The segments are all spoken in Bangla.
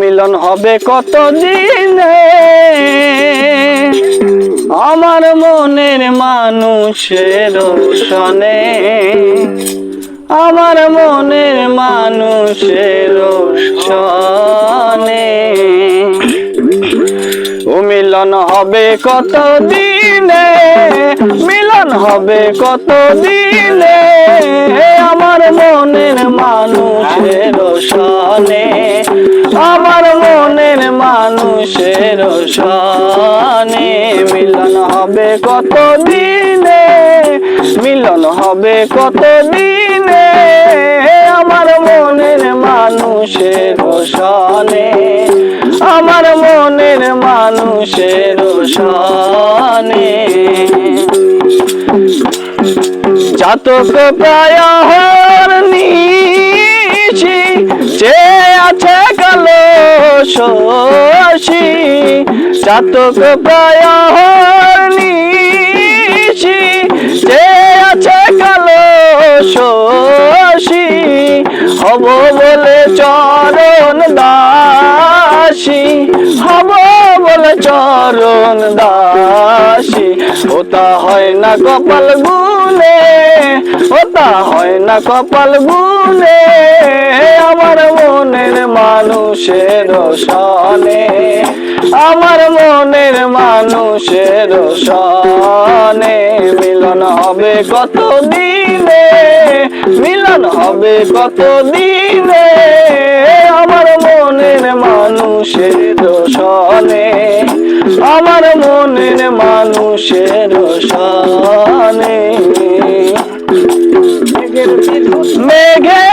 মিলন হবে কত দিনে আমার মনের মানুষের সনে, আমার মনের মানুষের সনে। ও মিলন হবে কত দিনে, মিলন হবে কত দিনে আমার মনের মানুষের সনে, আমার মনের মানুষের সনে। মিলন হবে কত দিনে, মিলন হবে কত দিনে আমার মনের মানুষের সনে, আমার মনের মানুষের সনে। জাতক প্রায় নিশি যে আছে কালো শশী, জাতক প্রায় নিশি যে আছে কালো শশী। হব বলে চরণ দাসী, হব বলে চরণ দাসী। ওটা হয় না কপাল গুনে, ওটা হয় না কপাল গুনে আমার মনের মানুষের সনে, আমার মনের মানুষের সনে। মিলন হবে কত দিনে, মিলন হবে কত দিনে আমার মনের মানুষের সনে, আমার মনের মানুষের সনে। মেঘে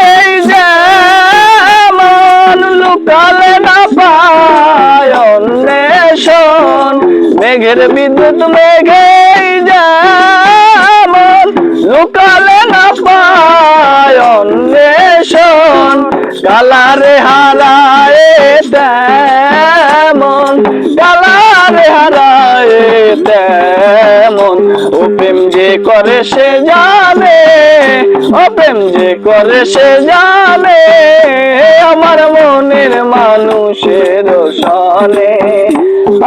যেমন লুকালে না পায় অন্বেষণ, মেঘের বিদ্যুৎ মেঘে যেমন লুকালে না পায় অন্বেষণ। কালারে হারায় তেমন, কালারে হারায় তেমন। ও প্রেম যে করে সে জানে, ও প্রেম যে করে সে জানে আমার মনের মানুষের সনে,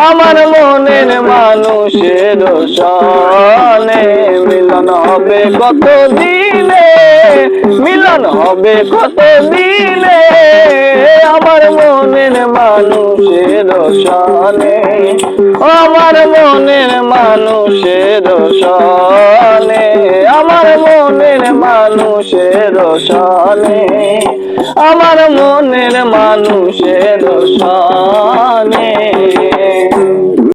আমার মনের মানুষের সনে। মিলন হবে কত দিনে, মিলন হবে কত দিনে আমার মনের মানুষের সনে, আমার মনের মানুষের সনে, আমার মনের মানুষের সনে, আমার মনের মানুষের সনে।